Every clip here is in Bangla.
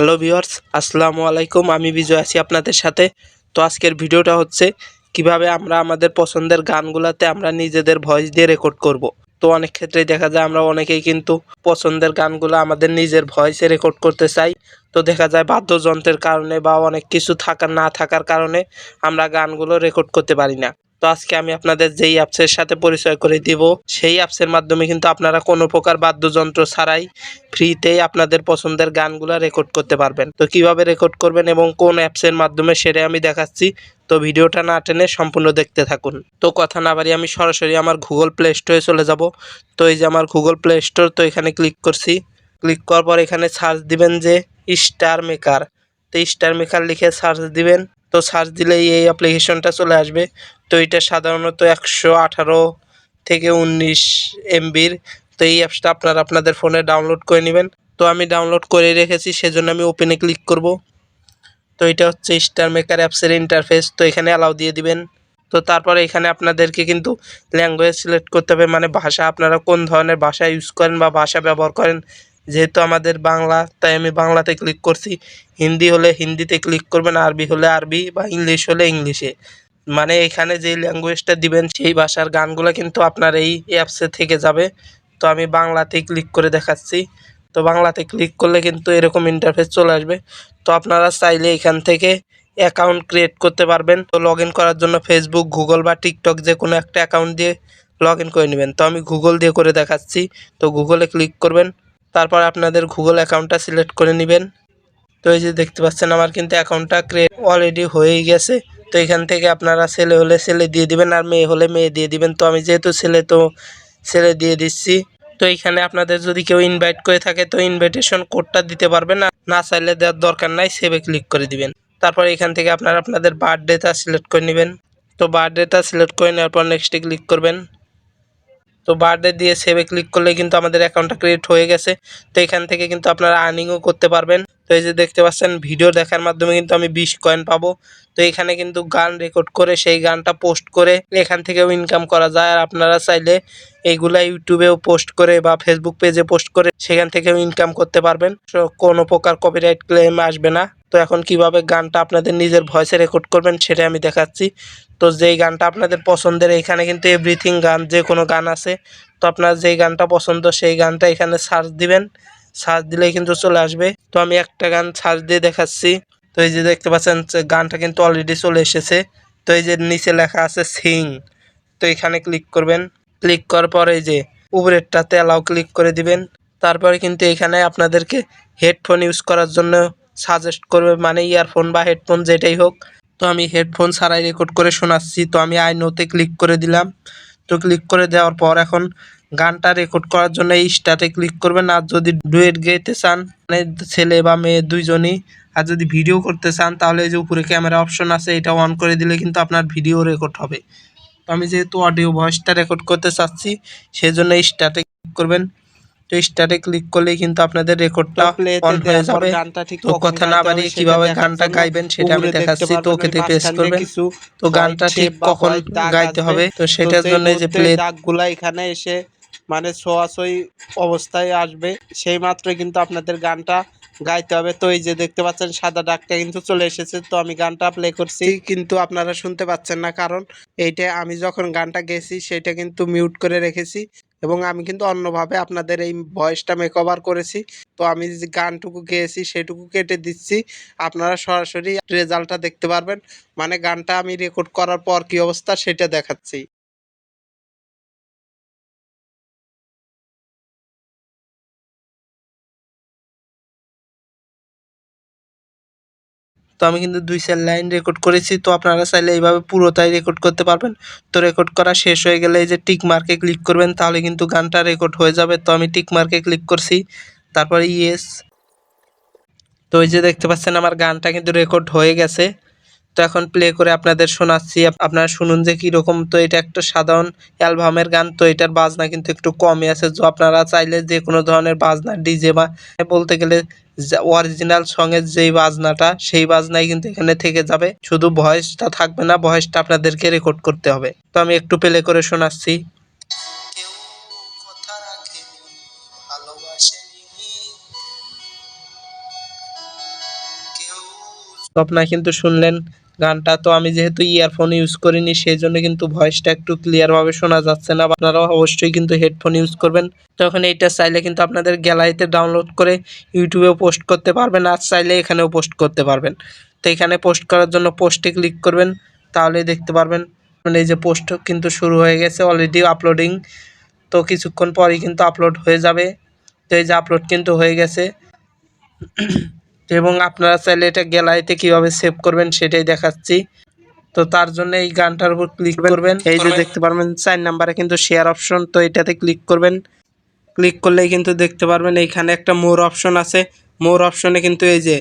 হ্যালো ভিউয়ার্স, আসসালামু আলাইকুম। আমি বিজয় আছি আপনাদের সাথে। তো আজকের ভিডিওটা হচ্ছে কিভাবে আমরা আমাদের পছন্দের গানগুলোতে আমরা নিজেদের ভয়েস দিয়ে রেকর্ড করব। তো অনেক ক্ষেত্রেই দেখা যায় আমরা অনেকেই কিন্তু পছন্দের গানগুলো আমাদের নিজের ভয়েসে রেকর্ড করতে চাই। তো দেখা যায় বাদ্যযন্ত্রের কারণে বা অনেক কিছু না থাকার কারণে আমরা গানগুলো রেকর্ড করতে পারি না। তো আজকে আমি আপনাদের যেই অ্যাপসের সাথে পরিচয় করে দিব, সেই অ্যাপসের মাধ্যমে কিন্তু আপনারা কোনো প্রকার বাদ্যযন্ত্র ছাড়াই ফ্রিতেই আপনাদের পছন্দের গানগুলো রেকর্ড করতে পারবেন। তো কিভাবে রেকর্ড করবেন এবং কোন অ্যাপসের মাধ্যমে সেটা আমি দেখাচ্ছি। তো ভিডিওটা না টেনে সম্পূর্ণ দেখতে থাকুন। তো কথা না বাড়িয়ে আমি সরাসরি আমার গুগল প্লে স্টোরে চলে যাব। তো এই যে আমার গুগল প্লে স্টোর, তো এখানে ক্লিক করছি। ক্লিক করার পর এখানে সার্চ দিবেন যে স্টারমেকার। তো স্টারমেকার লিখে সার্চ দিবেন। তো সার্চ দিলেই এই অ্যাপ্লিকেশনটা চলে আসবে। তো এটা সাধারণত 118 থেকে 19 MBর। তো এই অ্যাপসটা আপনারা আপনাদের ফোনে ডাউনলোড করে নেবেন। তো আমি ডাউনলোড করে রেখেছি, সেজন্য আমি ওপেনে ক্লিক করব। তো এটা হচ্ছে স্টারমেকার অ্যাপসের ইন্টারফেস। তো এখানে অ্যালাউ দিয়ে দিবেন। তো তারপরে এখানে আপনাদেরকে কিন্তু ল্যাঙ্গুয়েজ সিলেক্ট করতে হবে, মানে ভাষা, আপনারা কোন ধরনের ভাষা ইউজ করেন বা ভাষা ব্যবহার করেন। যেহেতু আমাদের বাংলা, তাই আমি বাংলাতে ক্লিক করছি। হিন্দি হলে হিন্দিতে ক্লিক করবেন, আরবি হলে আরবি বা ইংলিশ হলে ইংলিশে। মানে এখানে যে ল্যাঙ্গুয়েজটা দিবেন সেই ভাষার গানগুলো কিন্তু আপনার এই অ্যাপসে থেকে যাবে। তো আমি বাংলাতেই ক্লিক করে দেখাচ্ছি। তো বাংলাতে ক্লিক করলে কিন্তু এরকম ইন্টারফেস চলে আসবে। তো আপনারা চাইলে এখান থেকে অ্যাকাউন্ট ক্রিয়েট করতে পারবেন। তো লগ ইন করার জন্য ফেসবুক, গুগল বা টিকটক যে কোনো একটা অ্যাকাউন্ট দিয়ে লগ ইন করে নেবেন। তো আমি গুগল দিয়ে করে দেখাচ্ছি। তো গুগলে ক্লিক করবেন, তারপর আপনাদের গুগল অ্যাকাউন্টটা সিলেক্ট করে নেবেন। তো এই যে দেখতে পাচ্ছেন আমার কিন্তু অ্যাকাউন্টটা ক্রিয়েট অলরেডি হয়েই গেছে। তো এখান থেকে আপনারা ছেলে হলে ছেলে দিয়ে দিবেন আর মেয়ে হলে মেয়ে দিয়ে দিবেন। তো আমি যেহেতু ছেলে, তো ছেলে দিয়ে দিচ্ছি। তো এখানে আপনাদের যদি কেউ ইনভাইট করে থাকে তো ইনভাইটেশন কোডটা দিতে পারবেন, না চাইলে দেওয়ার দরকার নাই, সেভে ক্লিক করে দিবেন। তারপর এখান থেকে আপনারা আপনাদের বার্থডেটা সিলেক্ট করে নেবেন। তো বার্থডেটা সিলেক্ট করে নেওয়ার পর নেক্সটে ক্লিক করবেন। তো বার্থডে দিয়ে সেভে ক্লিক করলে কিন্তু আমাদের অ্যাকাউন্টটা ক্রিয়েট হয়ে গেছে। তো এখান থেকে কিন্তু আপনারা আর্নিংও করতে পারবেন। তো এই যে দেখতে পাচ্ছেন ভিডিও দেখার মাধ্যমে কিন্তু আমি 20 কয়েন পাবো। তো এখানে কিন্তু গান রেকর্ড করে সেই গানটা পোস্ট করে এখান থেকেও ইনকাম করা যায়। আর আপনারা চাইলে এইগুলা ইউটিউবেও পোস্ট করে বা ফেসবুক পেজে পোস্ট করে সেখান থেকেও ইনকাম করতে পারবেন। কোনো প্রকার কপিরাইট ক্লেম আসবে না। তো এখন কিভাবে গানটা আপনাদের নিজের ভয়েসে রেকর্ড করবেন সেটা আমি দেখাচ্ছি। তো যেই গানটা আপনাদের পছন্দের, এখানে কিন্তু এভরিথিং গান, যে কোনো গান আছে। তো আপনার যেই গানটা পছন্দ সেই গানটা এখানে সার্চ দিবেন। সার্চ দিলেই কিন্তু চলে আসবে। তো আমি একটা গান সার্চ দিয়ে দেখাচ্ছি। তো এই যে দেখতে পাচ্ছেন গানটা কিন্তু অলরেডি চলে এসেছে। তো এই যে নিচে লেখা আছে সিং। তো এখানে ক্লিক করবেন। ক্লিক করার পরে এই যে উপরেরটাতে অ্যালাউ ক্লিক করে দিবেন। তারপরে কিন্তু এখানে আপনাদেরকে হেডফোন ইউজ করার জন্য সাজেস্ট করবে, মানে ইয়ারফোন বা হেডফোন যেটাই হোক। তো আমি হেডফোন ছাড়াই রেকর্ড করে শোনাচ্ছি। তো আমি আই নোতে ক্লিক করে দিলাম। তো ক্লিক করে দেওয়ার পর এখন গানটা রেকর্ড করার জন্য এই স্টার্টে ক্লিক করবেন। আর যদি ডুয়েট গাইতে চান, মানে ছেলে বা মেয়ে দুইজনই, আর যদি ভিডিও করতে চান তাহলে এই যে উপরে ক্যামেরা অপশন আছে, এটা অন করে দিলে কিন্তু আপনার ভিডিও রেকর্ড হবে। তো আমি যেহেতু অডিও ভয়েসটা রেকর্ড করতে চাচ্ছি সেজন্য স্টার্টে ক্লিক করবেন। তো স্টার্টে ক্লিক করলেই কিন্তু আপনাদের রেকর্ডটা অন হয়ে যাবে। তো কথা না বাড়িয়ে কিভাবে গানটা গাইবেন সেটা আমি দেখাচ্ছি। তো ওকেতে প্রেস করবেন। তো গানটা ঠিক কখন গাইতে হবে তো সেটার জন্য যে প্লে দাগগুলা এখানে এসে মানে ছোঁয়াছুঁই অবস্থায় আসবে, সেই মাত্রই কিন্তু আপনাদের গানটা গাইতে হবে। তো এই যে দেখতে পাচ্ছেন সাদা দাগটা কিন্তু চলে এসেছে। তো আমি গানটা প্লে করছি, কিন্তু আপনারা শুনতে পাচ্ছেন না, কারণ এইটা আমি যখন গানটা গেয়েছি সেটা কিন্তু মিউট করে রেখেছি এবং আমি কিন্তু অন্যভাবে আপনাদের এই ভয়েসটা মেকওভার করেছি। তো আমি যে গানটুকু গেয়েছি সেটুকু কেটে দিচ্ছি, আপনারা সরাসরি রেজাল্টটা দেখতে পারবেন, মানে গানটা আমি রেকর্ড করার পর কি অবস্থা সেটা দেখাচ্ছি। তো আমি কিন্তু 2-4 লাইন রেকর্ড করেছি। তো আপনারা চাইলে এইভাবে পুরোটাই রেকর্ড করতে পারবেন। তো রেকর্ড করা শেষ হয়ে গেলে এই যে টিক মার্কে ক্লিক করবেন, তাহলে কিন্তু গানটা রেকর্ড হয়ে যাবে। তো আমি টিক মার্কে ক্লিক করছি, তারপরে ইয়েস। তো এই যে দেখতে পাচ্ছেন আমার গানটা কিন্তু রেকর্ড হয়ে গেছে। তো এখন প্লে করে আপনাদের শোনাচ্ছি, আপনারা শুনুন যে কীরকম। তো এটা একটা সাধারণ অ্যালবামের গান। তো এটার বাজনা কিন্তু একটু কমই আছে। তো আপনারা চাইলে যে কোনো ধরনের বাজনা, ডিজে বা বলতে গেলে অরিজিনাল সঙের যেই বাজনাটা, সেই বাজনাই কিন্তু এখানে থেকে যাবে। শুধু ভয়েসটা থাকবে না, ভয়েসটা আপনাদেরকে রেকর্ড করতে হবে। তো আমি একটু প্লে করে শোনাচ্ছি। কেউ কথা রাখেনি, ভালোবাসেনি, তো আপনারা কিন্তু শুনলেন গানটা। তো আমি যেহেতু ইয়ারফোন ইউজ করিনি সেই জন্য কিন্তু ভয়েসটা একটু ক্লিয়ারভাবে শোনা যাচ্ছে না। আপনারাও অবশ্যই কিন্তু হেডফোন ইউজ করবেন। তখন এইটা চাইলে কিন্তু আপনাদের গ্যালারিতে ডাউনলোড করে ইউটিউবেও পোস্ট করতে পারবেন, আর চাইলে এখানেও পোস্ট করতে পারবেন। তো এখানে পোস্ট করার জন্য পোস্টে ক্লিক করবেন, তাহলেই দেখতে পারবেন মানে এই যে পোস্ট কিন্তু শুরু হয়ে গেছে অলরেডি আপলোডিং। তো কিছুক্ষণ পরেই কিন্তু আপলোড হয়ে যাবে। তো এই যে আপলোড কিন্তু হয়ে গেছে। এবং আপনারা চাইলে এটা গ্যালারিতে কীভাবে সেভ করবেন সেটাই দেখাচ্ছি। তো তার জন্য এই গানটার উপর ক্লিক করবেন। এই যে দেখতে পারবেন 4 নম্বরে কিন্তু শেয়ার অপশন, তো এটাতে ক্লিক করবেন। ক্লিক করলেই কিন্তু দেখতে পারবেন এইখানে একটা মোর অপশন আছে। মোর অপশনে কিন্তু এই যে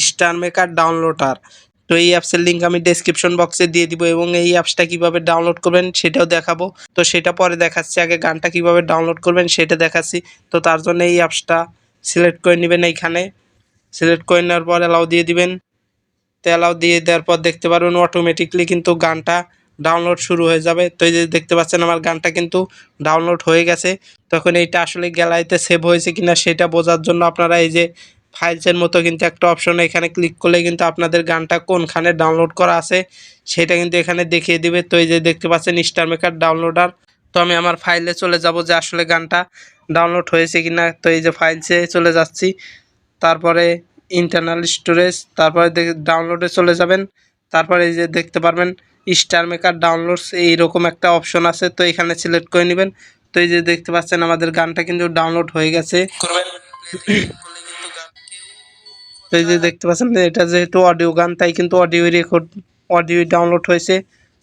স্টারমেকার ডাউনলোডার, তো এই অ্যাপসের লিঙ্ক আমি ডেসক্রিপশন বক্সে দিয়ে দিব এবং এই অ্যাপসটা কীভাবে ডাউনলোড করবেন সেটাও দেখাবো। তো সেটা পরে দেখাচ্ছি, আগে গানটা কীভাবে ডাউনলোড করবেন সেটা দেখাচ্ছি। তো তার জন্য এই অ্যাপসটা সিলেক্ট করে নেবেন। এইখানে সিলেক্ট করে নেওয়ার পর অ্যালাউ দিয়ে দিবেন। তো অ্যালাউ দিয়ে দেওয়ার পর দেখতে পারবেন অটোমেটিকলি কিন্তু গানটা ডাউনলোড শুরু হয়ে যাবে। তো এই যে দেখতে পাচ্ছেন আমার গানটা কিন্তু ডাউনলোড হয়ে গেছে। তখন এইটা আসলে গ্যালারিতে সেভ হয়েছে কিনা সেটা বোঝার জন্য আপনারা এই যে ফাইলসের মতো কিন্তু একটা অপশন, এখানে ক্লিক করলে কিন্তু আপনাদের গানটা কোনখানে ডাউনলোড করা আছে সেটা কিন্তু এখানে দেখিয়ে দিবে। তো এই যে দেখতে পাচ্ছেন স্টারমেকার ডাউনলোডার। তো আমি আমার ফাইলে চলে যাব যে আসলে গানটা ডাউনলোড হয়েছে কিনা। তো এই যে ফাইলসে চলে যাচ্ছি, তারপরে ইন্টারনাল স্টোরেজ, তারপরে ডাউনলোডে চলে যাবেন। তারপরে এই যে দেখতে পারবেন স্টারমেকার ডাউনলোডস এইরকম একটা অপশন আছে, তো এখানে সিলেক্ট করে নেবেন। তো এই যে দেখতে পাচ্ছেন আমাদের গানটা কিন্তু ডাউনলোড হয়ে গেছে। তো এই যে দেখতে পাচ্ছেন এটা যেহেতু অডিও গান তাই কিন্তু অডিও ডাউনলোড হয়েছে।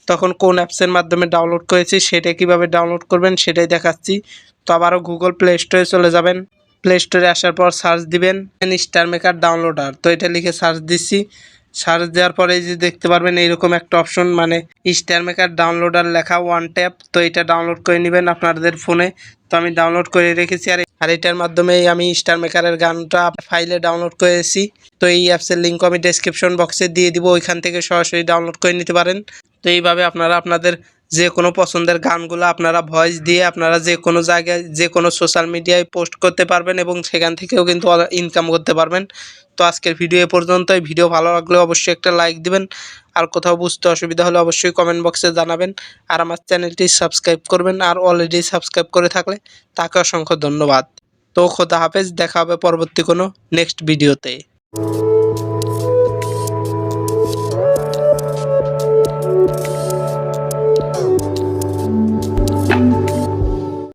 তখন কোন অ্যাপসের মাধ্যমে ডাউনলোড করেছি সেটা কিভাবে ডাউনলোড করবেন সেটাই দেখাচ্ছি। তো আবারও গুগল প্লে স্টোরে চলে যাবেন। প্লে স্টোরে আসার পর সার্চ দিবেন স্টারমেকার ডাউনলোডার, তো এটা লিখে সার্চ দিচ্ছি। সার্চ দেওয়ার পরে এই যে দেখতে পারবেন এইরকম একটা অপশন মানে স্টারমেকার ডাউনলোডার লেখা ওয়ান ট্যাপ, তো এটা ডাউনলোড করে নেবেন আপনাদের ফোনে। তো আমি ডাউনলোড করে রেখেছি, আর এটার মাধ্যমে আমি স্টারমেকারের গানটা ফাইলে ডাউনলোড করেছি। তো এই অ্যাপসের লিঙ্ক আমি ডেসক্রিপশন বক্সে দিয়ে দিব, ওইখান থেকে সরাসরি ডাউনলোড করে নিতে পারেন। তো এইভাবে আপনারা আপনাদের যে কোনো পছন্দের গানগুলো আপনারা ভয়েস দিয়ে আপনারা যে কোনো জায়গায় যে কোনো সোশ্যাল মিডিয়ায় পোস্ট করতে পারবেন এবং সেখান থেকেও কিন্তু ইনকাম করতে পারবেন। তো আজকের ভিডিও এ পর্যন্তই। ভিডিও ভালো লাগলে অবশ্যই একটা লাইক দিবেন, আর কোথাও বুঝতে অসুবিধা হলে অবশ্যই কমেন্ট বক্সে জানাবেন, আর আমার চ্যানেলটি সাবস্ক্রাইব করবেন, আর অলরেডি সাবস্ক্রাইব করে থাকলে তাকে অসংখ্য ধন্যবাদ। তো খোদা হাফেজ, দেখা হবে পরবর্তী কোনো নেক্সট ভিডিওতে।